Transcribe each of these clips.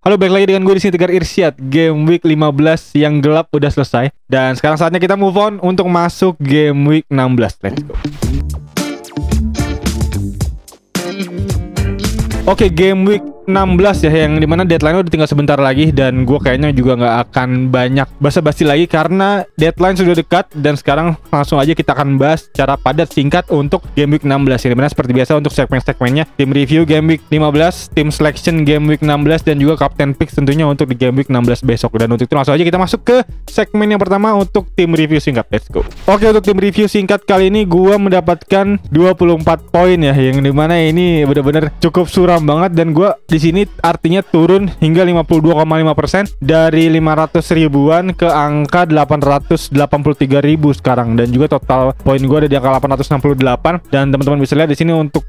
Halo, balik lagi dengan gue di sini Tegar Irsyad. Game week 15 yang gelap udah selesai. Dan sekarang saatnya kita move on untuk masuk game week 16. Let's go. Oke, game week 16 ya, yang dimana deadline udah tinggal sebentar lagi. Dan gue kayaknya juga gak akan banyak basa-basi lagi karena deadline sudah dekat. Dan sekarang langsung aja kita akan bahas secara padat singkat untuk game week 16. Yang dimana seperti biasa untuk segmen-segmennya, tim review game week 15, tim selection game week 16, dan juga captain picks tentunya untuk di game week 16 besok. Dan untuk itu langsung aja kita masuk ke segmen yang pertama untuk tim review singkat. Let's go. Oke, untuk tim review singkat kali ini gue mendapatkan 24 poin ya, yang dimana ini benar-benar cukup suram banget. Dan gue di sini artinya turun hingga 52,5% dari 500 ribuan ke angka 883 ribu sekarang. Dan juga total poin gue ada di angka 868. Dan teman-teman bisa lihat di sini untuk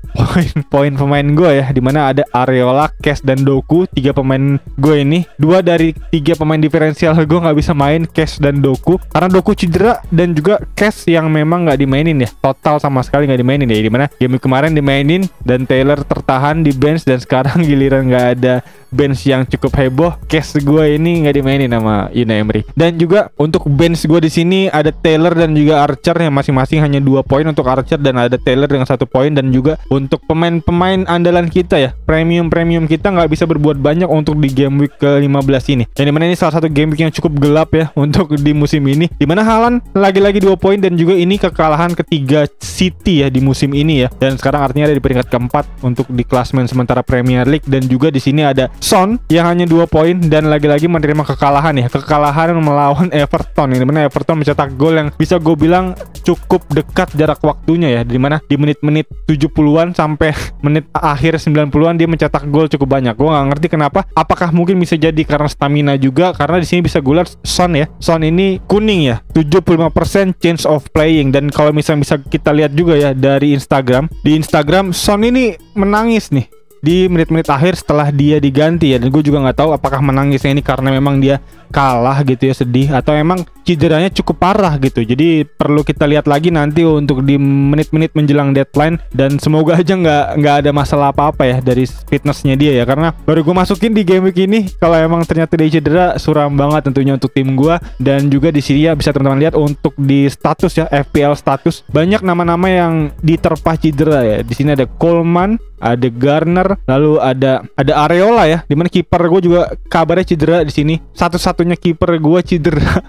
poin pemain gue ya, dimana ada Areola, Cash, dan Doku. 3 pemain gue ini, 2 dari 3 pemain diferensial gue nggak bisa main, Cash dan Doku, karena Doku cedera dan juga Cash yang memang nggak dimainin ya, total sama sekali nggak dimainin ya. Dimana game kemarin dimainin dan Taylor tertahan di bench, dan sekarang giliran nggak ada bench yang cukup heboh, Cash gue ini nggak dimainin sama Unai Emery. Dan juga untuk bench gue di sini ada Taylor dan juga Archer yang masing-masing hanya 2 poin untuk Archer, dan ada Taylor dengan 1 poin. Dan juga untuk pemain-pemain andalan kita ya, premium kita nggak bisa berbuat banyak untuk di game week ke-15 ini. Yang dimana ini salah satu game week yang cukup gelap ya untuk di musim ini, dimana Haaland lagi-lagi 2 poin, dan juga ini kekalahan ketiga City ya di musim ini ya. Dan sekarang artinya ada di peringkat keempat untuk di klasmen sementara Premier League. Dan juga di sini ada Son yang hanya 2 poin dan lagi-lagi menerima kekalahan ya, kekalahan melawan Everton. Ini dimana Everton mencetak gol yang bisa gue bilang cukup dekat jarak waktunya ya, dimana di menit-menit 70-an sampai menit akhir 90-an dia mencetak gol cukup banyak. Gue nggak ngerti kenapa, apakah mungkin bisa jadi karena stamina juga, karena di sini bisa gue lihat Son ya, Son ini kuning ya, 75% chance of playing. Dan kalau misalnya bisa kita lihat juga ya dari Instagram, di Instagram Son ini menangis nih di menit-menit akhir setelah dia diganti ya. Dan gue juga nggak tahu apakah menangisnya ini karena memang dia kalah gitu ya, sedih, atau emang cederanya cukup parah gitu. Jadi perlu kita lihat lagi nanti untuk di menit-menit menjelang deadline. Dan semoga aja nggak ada masalah apa-apa ya dari fitnessnya dia ya, karena baru gue masukin di game week ini. Kalau emang ternyata dia cedera, suram banget tentunya untuk tim gue. Dan juga di sini ya bisa teman-teman lihat untuk di status ya, FPL status, banyak nama-nama yang diterpa cedera ya. Di sini ada Coleman, ada Garner, lalu ada Areola ya, dimana kiper gue juga kabarnya cedera di sini. Satu-satunya kiper gue cedera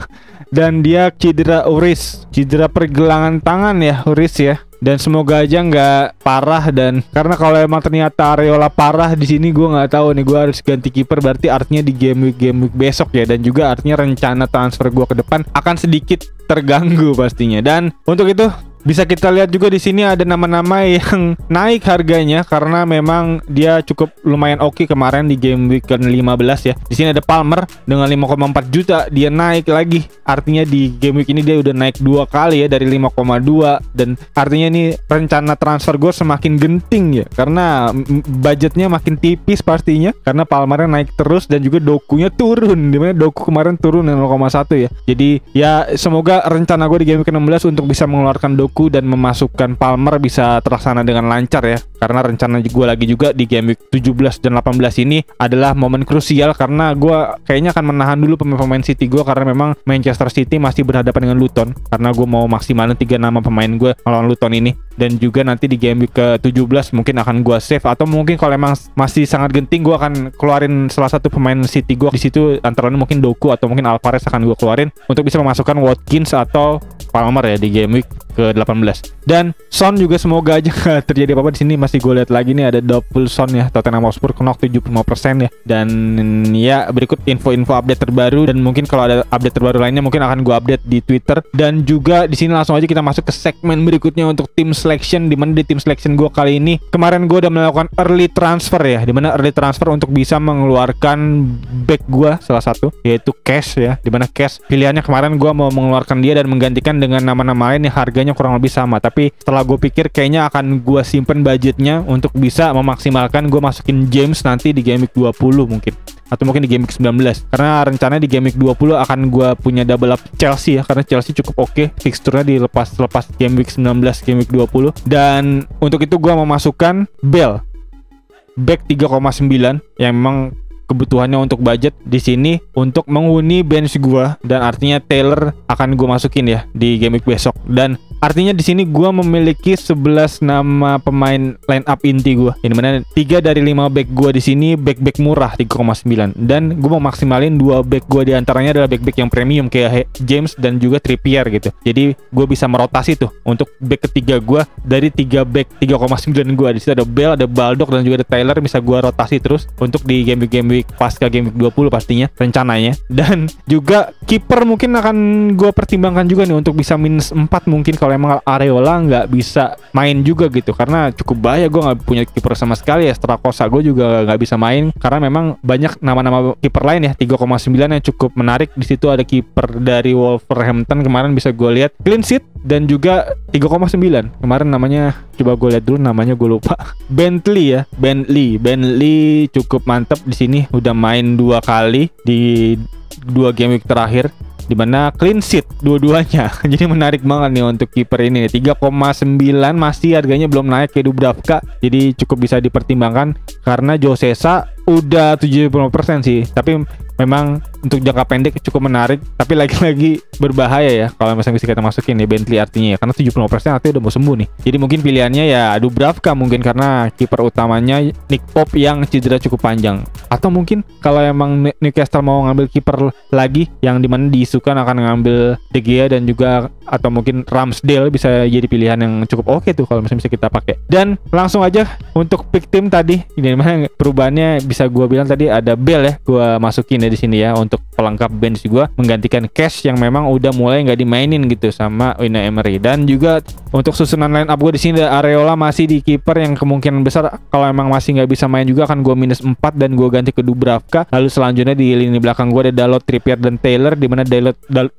dan dia cedera uris, cedera pergelangan tangan ya, uris ya. Dan semoga aja nggak parah, dan karena kalau emang ternyata Areola parah di sini, gue nggak tahu nih, gue harus ganti kiper. Berarti artinya di game week besok ya, dan juga artinya rencana transfer gue ke depan akan sedikit terganggu pastinya. Dan untuk itu bisa kita lihat juga di sini ada nama-nama yang naik harganya karena memang dia cukup lumayan oke kemarin di game week ke-15 ya. Di sini ada Palmer dengan 5,4 juta, dia naik lagi. Artinya di game week ini dia udah naik 2 kali ya, dari 5,2. Dan artinya ini rencana transfer gue semakin genting ya, karena budgetnya makin tipis pastinya, karena Palmernya naik terus dan juga Dokunya turun, dimana Doku kemarin turun 0,1 ya. Jadi ya semoga rencana gue di game week ke-16 untuk bisa mengeluarkan Doku dan memasukkan Palmer bisa terlaksana dengan lancar ya, karena rencana gue lagi juga di game week 17 dan 18 ini adalah momen krusial, karena gue kayaknya akan menahan dulu pemain City gue, karena memang Manchester City masih berhadapan dengan Luton, karena gue mau maksimalin 3 nama pemain gue melawan Luton ini. Dan juga nanti di game week ke-17 mungkin akan gue save, atau mungkin kalau emang masih sangat genting gue akan keluarin salah satu pemain City gue di situ, antara lain mungkin Doku atau mungkin Alvarez akan gue keluarin untuk bisa memasukkan Watkins atau Palmer ya di game week ke-18. Dan Son juga semoga aja gak terjadi apa-apa di sini. Masih gue lihat lagi nih ada double Son ya, Tottenham Hotspur knock 75% ya. Dan ya berikut info-info update terbaru, dan mungkin kalau ada update terbaru lainnya mungkin akan gue update di Twitter. Dan juga di sini langsung aja kita masuk ke segmen berikutnya untuk tim selection, di mana di tim selection gue kali ini kemarin gue udah melakukan early transfer ya, di mana early transfer untuk bisa mengeluarkan back gue salah satu, yaitu Cash ya. Di mana Cash pilihannya kemarin gue mau mengeluarkan dia dan menggantikan dengan nama-nama lain yang harganya kurang lebih sama. Tapi setelah gue pikir kayaknya akan gue simpen budgetnya untuk bisa memaksimalkan gue masukin James nanti di game week 20 mungkin, atau mungkin di game week 19, karena rencananya di game week 20 akan gue punya double up Chelsea ya, karena Chelsea cukup oke fixturnya dilepas game week 19, game week 20. Dan untuk itu gue memasukkan Bell back 3,9 yang memang kebutuhannya untuk budget di sini untuk menghuni bench gua, dan artinya Taylor akan gua masukin ya di game week besok. Dan artinya di sini gua memiliki 11 nama pemain line up inti gua. Ini mana 3 dari 5 back gua di sini back murah 3,9, dan gua mau maksimalin 2 back gua di antaranya adalah back yang premium kayak James dan juga Trippier gitu. Jadi gua bisa merotasi tuh untuk back ketiga gua dari 3 back 3,9 gua. Di situ ada Bell, ada Baldock dan juga ada Taylor, bisa gua rotasi terus untuk di game week pasca game week 20 pastinya rencananya. Dan juga kiper mungkin akan gua pertimbangkan juga nih untuk bisa minus 4 mungkin kalau emang Areola nggak bisa main juga gitu, karena cukup bahaya. Gue nggak punya kiper sama sekali ya. Strakosa gue juga nggak bisa main karena memang banyak nama-nama kiper lain ya. 3,9 yang cukup menarik. Di situ ada kiper dari Wolverhampton kemarin bisa gue lihat clean sheet, dan juga 3,9 kemarin namanya, coba gue lihat dulu namanya, gue lupa. Bentley cukup mantep di sini, udah main 2 kali di 2 game week terakhir, dimana clean sheet dua-duanya. Jadi menarik banget nih untuk kiper ini. 3,9 masih harganya belum naik ke Dubravka, jadi cukup bisa dipertimbangkan karena Josesa udah 70% sih. Tapi memang untuk jangka pendek cukup menarik, tapi lagi-lagi berbahaya ya kalau misalnya bisa kita masukin ya Bentley artinya ya, karena 70% artinya udah mau sembuh nih. Jadi mungkin pilihannya ya Dubravka mungkin karena kiper utamanya Nick Pope yang cedera cukup panjang. Atau mungkin kalau emang Newcastle mau ngambil kiper lagi yang dimana diisukan akan ngambil De Gea dan juga atau mungkin Ramsdale, bisa jadi pilihan yang cukup oke tuh kalau misalnya bisa kita pakai. Dan langsung aja untuk pick team tadi, ini mana perubahannya bisa gua bilang tadi ada Bell ya, gua masukin ya di sini ya untuk pelengkap bench gua, menggantikan Cash yang memang udah mulai nggak dimainin gitu sama Unai Emery. Dan juga untuk susunan line up gua di sini ada Areola masih di kiper yang kemungkinan besar kalau emang masih nggak bisa main juga akan gua minus 4 dan gua ganti ke Dubravka. Lalu selanjutnya di lini belakang gua ada Dalot, Trippier dan Taylor, di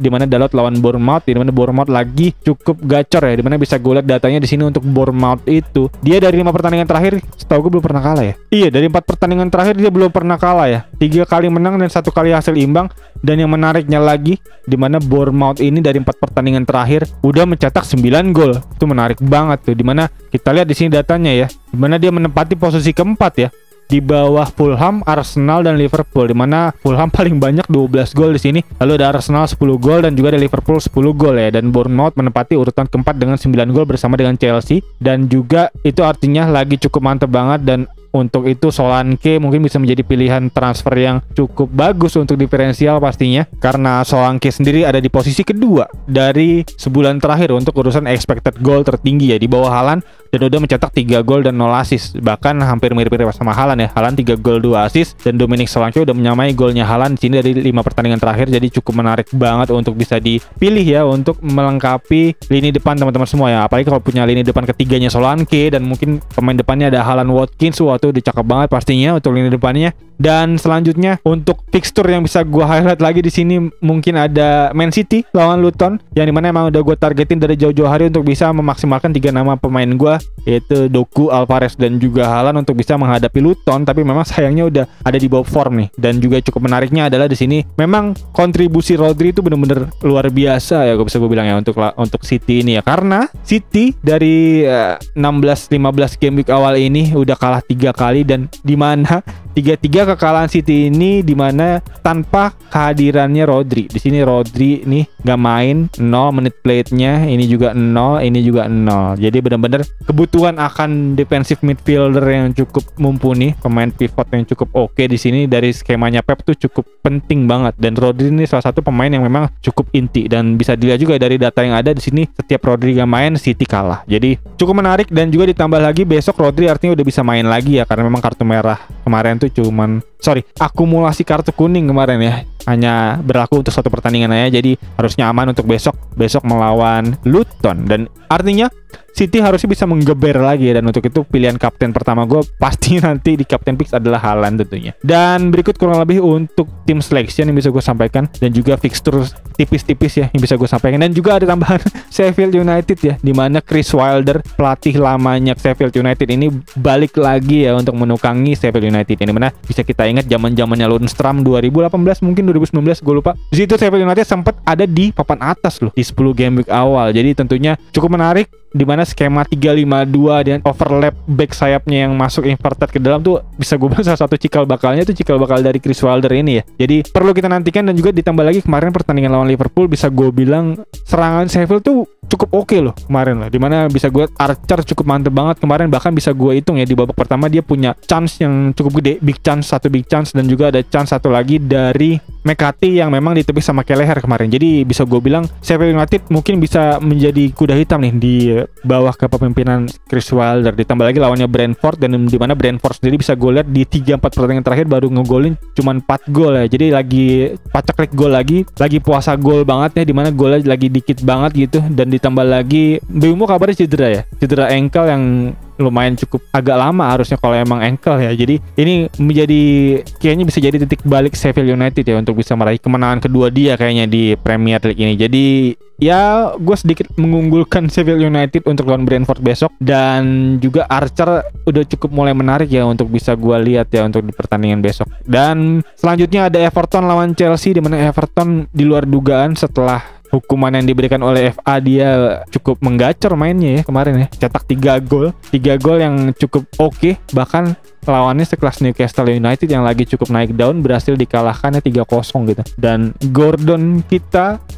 mana Dalot lawan Bournemouth, di mana Bournemouth lagi cukup gacor ya, di mana bisa gue lihat datanya di sini untuk Bournemouth itu dia dari 5 pertandingan terakhir setahu gue belum pernah kalah ya. Iya, dari 4 pertandingan terakhir dia belum pernah kalah ya. 3 kali menang dan 1 kali hasil imbang. Dan yang menariknya lagi, di mana Bournemouth ini dari 4 pertandingan terakhir udah mencetak 9 gol. Itu menarik banget tuh, di mana kita lihat di sini datanya ya, di mana dia menempati posisi keempat ya, di bawah Fulham, Arsenal dan Liverpool, di mana Fulham paling banyak 12 gol di sini. Lalu ada Arsenal 10 gol dan juga ada Liverpool 10 gol ya. Dan Bournemouth menempati urutan keempat dengan 9 gol bersama dengan Chelsea. Dan juga itu artinya lagi cukup mantep banget. Dan untuk itu Solanke mungkin bisa menjadi pilihan transfer yang cukup bagus untuk diferensial pastinya, karena Solanke sendiri ada di posisi kedua dari sebulan terakhir untuk urusan expected goal tertinggi ya, di bawah Haaland, dan udah mencetak 3 gol dan 0 assist, bahkan hampir mirip-mirip sama Haaland ya. Haaland 3 gol 2 assist, dan Dominic Solanke udah menyamai golnya Haaland di sini dari 5 pertandingan terakhir. Jadi cukup menarik banget untuk bisa dipilih ya untuk melengkapi lini depan teman-teman semua ya. Apalagi kalau punya lini depan ketiganya Solanke dan mungkin pemain depannya ada Haaland, Watkins, itu udah cakep banget pastinya untuk lini depannya. Dan selanjutnya untuk fixture yang bisa gue highlight lagi di sini mungkin ada Man City lawan Luton, yang dimana emang udah gue targetin dari jauh-jauh hari untuk bisa memaksimalkan 3 nama pemain gue, yaitu Doku, Alvarez dan juga Haaland untuk bisa menghadapi Luton. Tapi memang sayangnya udah ada di bawah form nih. Dan juga cukup menariknya adalah di sini memang kontribusi Rodri itu bener-bener luar biasa ya, gue bisa gue bilang ya untuk City ini ya, karena City dari 16-15 game week awal ini udah kalah 3 kali, dan dimana 3-3 kekalahan City ini dimana tanpa kehadirannya Rodri. Di sini Rodri nih nggak main, 0 menit playnya, ini juga 0, ini juga 0. Jadi benar-benar kebutuhan akan defensive midfielder yang cukup mumpuni, pemain pivot yang cukup oke di sini dari skemanya Pep tuh cukup penting banget. Dan Rodri ini salah satu pemain yang memang cukup inti, dan bisa dilihat juga dari data yang ada di sini, setiap Rodri nggak main City kalah. Jadi cukup menarik. Dan juga ditambah lagi besok Rodri artinya udah bisa main lagi ya, karena memang kartu merah kemarin tuh akumulasi kartu kuning kemarin ya, hanya berlaku untuk 1 pertandingan aja. Jadi harusnya aman untuk besok melawan Luton, dan artinya City harusnya bisa menggeber lagi ya. Dan untuk itu pilihan kapten pertama gue pasti nanti di Captain Picks adalah Haaland tentunya. Dan berikut kurang lebih untuk tim selection yang bisa gue sampaikan, dan juga fixture tipis-tipis ya yang bisa gue sampaikan. Dan juga ada tambahan Sheffield United ya, dimana Chris Wilder, pelatih lamanya Sheffield United ini balik lagi ya untuk menukangi Sheffield United. Ini mana bisa kita ingat zaman-zamannya Lundstram 2018 mungkin 2019 gue lupa. Di situ Sheffield United sempat ada di papan atas loh di 10 game week awal. Jadi tentunya cukup menarik dimana skema 3-5-2 dan overlap back sayapnya yang masuk inverted ke dalam tuh bisa gue bilang salah satu cikal bakalnya tuh cikal bakal dari Chris Wilder ini ya. Jadi perlu kita nantikan, dan juga ditambah lagi kemarin pertandingan lawan Liverpool bisa gue bilang serangan Sheffield tuh cukup oke loh kemarin lah, dimana bisa gue Archer cukup mantep banget kemarin, bahkan bisa gue hitung ya di babak pertama dia punya chance yang cukup gede, satu big chance, dan juga ada chance satu lagi dari McCarthy yang memang ditepis sama Kelleher kemarin. Jadi bisa gue bilang Sheffield United mungkin bisa menjadi kuda hitam nih di bawah kepemimpinan Chris Wilder, ditambah lagi lawannya Brentford, dan dimana Brentford sendiri bisa gue lihat di 3-4 pertandingan terakhir baru ngegolin cuman 4 gol ya, jadi lagi pacak gol lagi puasa gol banget ya, dimana golnya lagi dikit banget gitu. Dan ditambah lagi Mbeumo kabarnya cedera ankle yang lumayan cukup agak lama harusnya kalau emang ankle ya. Jadi ini kayaknya bisa jadi titik balik Sheffield United ya untuk bisa meraih kemenangan kedua dia kayaknya di Premier League ini. Jadi ya gue sedikit mengunggulkan Sheffield United untuk lawan Brentford besok, dan juga Archer udah cukup mulai menarik ya untuk bisa gue lihat ya untuk di pertandingan besok. Dan selanjutnya ada Everton lawan Chelsea, di mana Everton di luar dugaan setelah hukuman yang diberikan oleh FA dia cukup menggacor mainnya ya kemarin ya, cetak 3 gol yang cukup oke. Bahkan lawannya sekelas Newcastle United yang lagi cukup naik daun berhasil dikalahkannya 3-0 gitu. Dan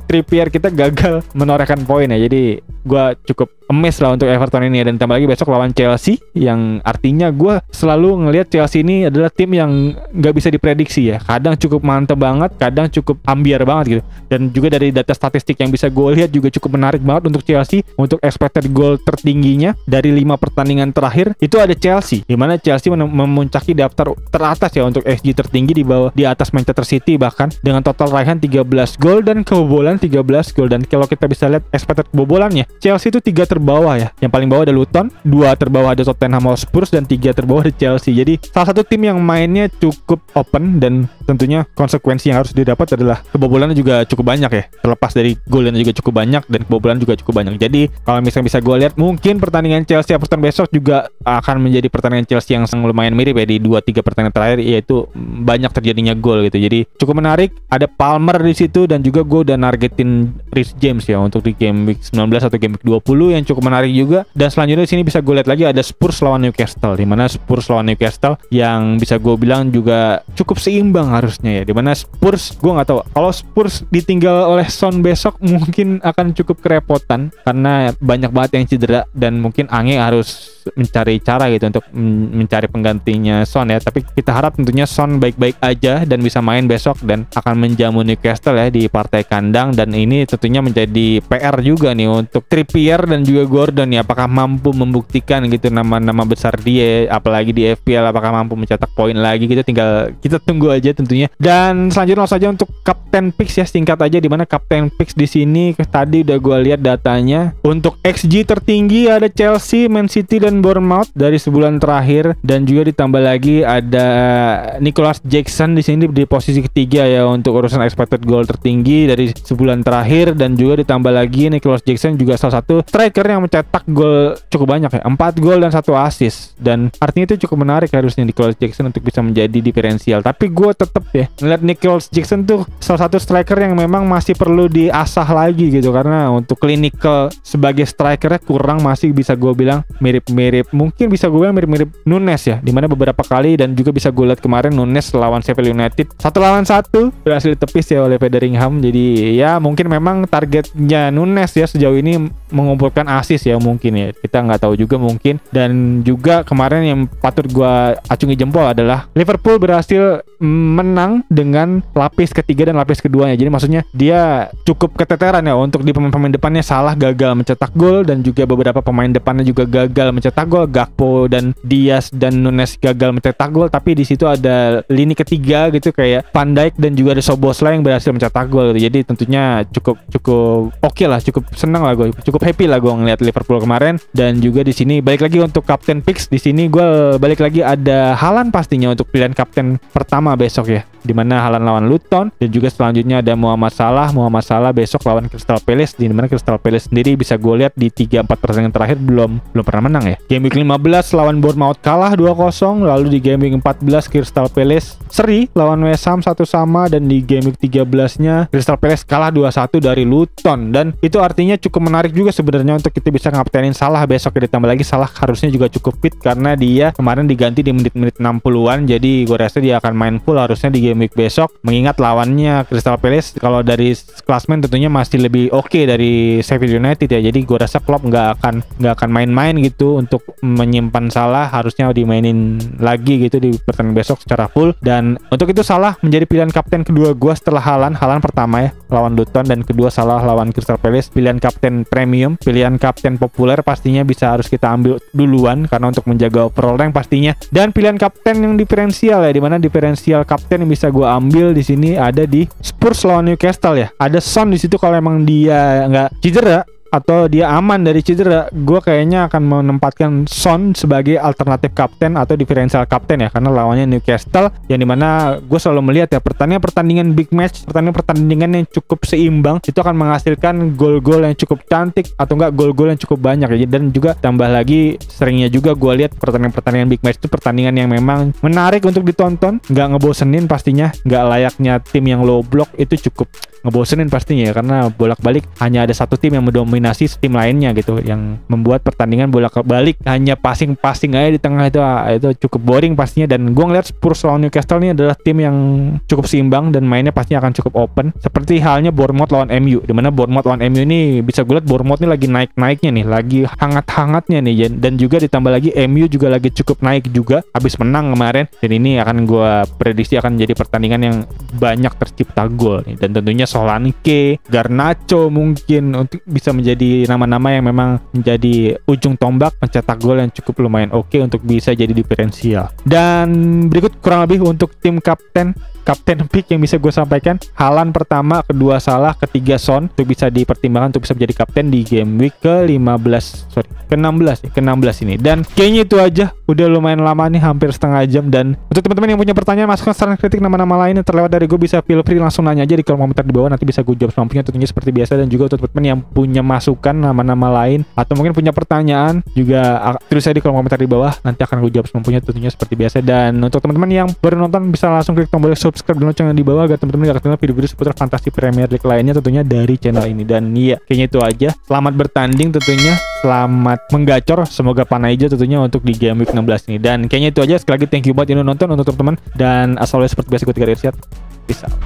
Trippier kita gagal menorehkan poin ya. Jadi gue cukup amazed lah untuk Everton ini ya. Dan tambah lagi besok lawan Chelsea, yang artinya gue selalu ngelihat Chelsea ini adalah tim yang nggak bisa diprediksi ya. Kadang cukup mantep banget, kadang cukup ambiar banget gitu. Dan juga dari data statistik yang bisa gue lihat juga cukup menarik banget untuk Chelsea. Untuk expected goal tertingginya dari 5 pertandingan terakhir itu ada Chelsea, dimana Chelsea memuncaki daftar teratas ya untuk XG tertinggi di atas Manchester City, bahkan dengan total raihan 13 gol dan kebobolan 13 gol. Dan kalau kita bisa lihat expected kebobolannya, Chelsea itu 3 terbawah ya. Yang paling bawah ada Luton, 2 terbawah ada Tottenham Hotspur, dan 3 terbawah ada Chelsea. Jadi salah satu tim yang mainnya cukup open, dan tentunya konsekuensi yang harus didapat adalah kebobolannya juga cukup banyak ya. Terlepas dari golnya juga cukup banyak dan kebobolan juga cukup banyak. Jadi kalau misalnya bisa gue lihat mungkin pertandingan Chelsea Everton besok juga akan menjadi pertandingan Chelsea yang lumayan mirip ya di 2-3 pertandingan terakhir, yaitu banyak terjadinya gol gitu. Jadi cukup menarik. Ada Palmer di situ, dan juga gue udah nargetin Reece James ya untuk di game week 19 atau game week 20 yang cukup menarik juga. Dan selanjutnya di sini bisa gue lihat lagi ada Spurs lawan Newcastle, di mana Spurs lawan Newcastle yang bisa gue bilang juga cukup seimbang harusnya ya. Di mana Spurs, gue nggak tahu kalau Spurs ditinggal oleh Son besok mungkin akan cukup kerepotan karena banyak banget yang cedera, dan mungkin Ange harus mencari cara gitu untuk mencari penggantinya Son ya. Tapi kita harap tentunya Son baik-baik aja dan bisa main besok dan akan menjamu Newcastle ya di partai kandang. Dan ini tentunya menjadi PR juga nih untuk Trippier dan juga Gordon ya, apakah mampu membuktikan gitu nama-nama besar dia, apalagi di FPL, apakah mampu mencetak poin lagi gitu. Tinggal kita tunggu aja tentunya. Dan selanjutnya langsung saja untuk Captain Picks ya, singkat aja, di mana Captain Picks di sini tadi udah gue lihat datanya. Untuk XG tertinggi ada Chelsea, Man City dan Bournemouth dari sebulan terakhir, dan juga ditambah lagi ada Nicholas Jackson di sini di posisi ketiga ya untuk urusan expected goal tertinggi dari sebulan terakhir. Dan juga ditambah lagi Nicholas Jackson juga salah satu striker yang mencetak gol cukup banyak ya, 4 gol dan 1 assist, dan artinya itu cukup menarik harusnya Nicholas Jackson untuk bisa menjadi diferensial. Tapi gue tetap ya ngeliat Nicholas Jackson tuh salah satu striker yang memang masih perlu diasah lagi gitu, karena untuk clinical sebagai strikernya kurang, masih bisa gue bilang mirip-mirip, mungkin bisa gue bilang mirip-mirip Nunes ya, dimana beberapa kali, dan juga bisa gue lihat kemarin Nunes lawan Sheffield United 1 lawan 1 berhasil ditepis ya oleh Federingham. Jadi ya mungkin memang targetnya Nunes ya sejauh ini mengumpulkan assist ya, mungkin ya, kita nggak tahu juga mungkin. Dan juga kemarin yang patut gue acungi jempol adalah Liverpool berhasil menang dengan lapis ketiga dan lapis keduanya. Jadi maksudnya dia cukup keteteran ya untuk di pemain-pemain depannya, Salah gagal mencetak gol, dan juga beberapa pemain depannya juga gagal mencetak gol. Gakpo dan Diaz dan Nunes gagal mencetak gol, tapi di situ ada lini ketiga gitu kayak Van Dijk dan juga ada Szoboszlai yang berhasil mencetak gol gitu. Jadi tentunya cukup oke lah, cukup senang lah gue, cukup happy lah gue ngeliat Liverpool kemarin. Dan juga di sini balik lagi untuk Captain Picks, di sini gue balik lagi ada Haaland pastinya untuk pilihan kapten pertama pertama besok ya, dimana Haaland lawan Luton, dan juga selanjutnya ada Muhammad Salah besok lawan Crystal Palace, di mana Crystal Palace sendiri bisa gue lihat di 3-4 pertandingan terakhir belum pernah menang ya. Game week 15 lawan Bournemouth kalah 2-0, lalu di game week 14 Crystal Palace seri lawan West Ham 1-1, dan di game week 13-nya Crystal Palace kalah 2-1 dari Luton. Dan itu artinya cukup menarik juga sebenarnya untuk kita bisa ngaptenin Salah besok. Ditambah lagi Salah harusnya juga cukup fit karena dia kemarin diganti di menit-menit 60-an, jadi gue rasa dia akan main full harusnya di game week besok, mengingat lawannya Crystal Palace kalau dari klasmen tentunya masih lebih oke dari Sheffield United ya. Jadi gue rasa Klopp nggak akan main-main gitu untuk menyimpan Salah, harusnya dimainin lagi gitu di pertandingan besok secara full. Dan untuk itu Salah menjadi pilihan kapten kedua gue setelah Haaland pertama ya lawan Luton, dan kedua Salah lawan Crystal Palace. Pilihan kapten premium, pilihan kapten populer pastinya bisa harus kita ambil duluan karena untuk menjaga overall rank pastinya. Dan pilihan kapten yang diferensial ya, dimana diferensial kapten yang bisa gue ambil di sini ada di Spurs lawan Newcastle ya. Ada Son di situ, kalau emang dia nggak cedera atau dia aman dari cedera, gue kayaknya akan menempatkan Son sebagai alternatif kapten atau diferensial kapten ya, karena lawannya Newcastle yang dimana gue selalu melihat ya pertandingan big match, pertandingan yang cukup seimbang itu akan menghasilkan gol-gol yang cukup cantik atau enggak gol-gol yang cukup banyak ya. Dan juga tambah lagi seringnya juga gue lihat pertandingan big match itu pertandingan yang memang menarik untuk ditonton, nggak ngebosenin pastinya, nggak layaknya tim yang low block itu cukup ngebosenin pastinya ya, karena bolak-balik hanya ada satu tim yang mendominasi tim lainnya gitu, yang membuat pertandingan bolak-balik hanya passing aja di tengah, itu cukup boring pastinya. Dan gue ngeliat Spurs lawan Newcastle ini adalah tim yang cukup seimbang dan mainnya pastinya akan cukup open, seperti halnya Bournemouth lawan MU, dimana Bournemouth lawan MU ini bisa gue lihat Bournemouth ini lagi naik-naiknya nih, lagi hangat-hangatnya nih, dan juga ditambah lagi MU juga lagi cukup naik juga habis menang kemarin, dan ini akan gue prediksi akan jadi pertandingan yang banyak tercipta gol nih. Dan tentunya Solanke, Garnacho mungkin untuk bisa menjadi nama-nama yang memang menjadi ujung tombak pencetak gol yang cukup lumayan oke untuk bisa jadi diferensial. Dan berikut kurang lebih untuk tim kapten pick yang bisa gue sampaikan. Haaland pertama, kedua Salah, ketiga Son untuk bisa dipertimbangkan untuk bisa menjadi kapten di game week ke-16 ini. Dan kayaknya itu aja, udah lumayan lama nih, hampir setengah jam. Dan untuk teman-teman yang punya pertanyaan, masukan, saran, kritik, nama-nama lain yang terlewat dari gue, bisa feel free langsung nanya aja di kolom komentar di bawah, nanti bisa gue jawab semampunya tentunya seperti biasa. Dan juga untuk teman-teman yang punya masukan nama-nama lain atau mungkin punya pertanyaan juga tulis aja di kolom komentar di bawah, nanti akan gue jawab semampunya tentunya seperti biasa. Dan untuk teman-teman yang baru nonton bisa langsung klik tombol subscribe dan lonceng di bawah agar teman-teman gak ketinggalan video-video seputar fantasi Premier League lainnya tentunya dari channel ini. Dan iya, kayaknya itu aja. Selamat bertanding tentunya, selamat menggacor, semoga panah hijau tentunya untuk di game week 16 ini. Dan kayaknya itu aja. Sekali lagi thank you buat yang nonton, untuk teman-teman, dan as always seperti biasa gue Tiga Irsyad, peace out.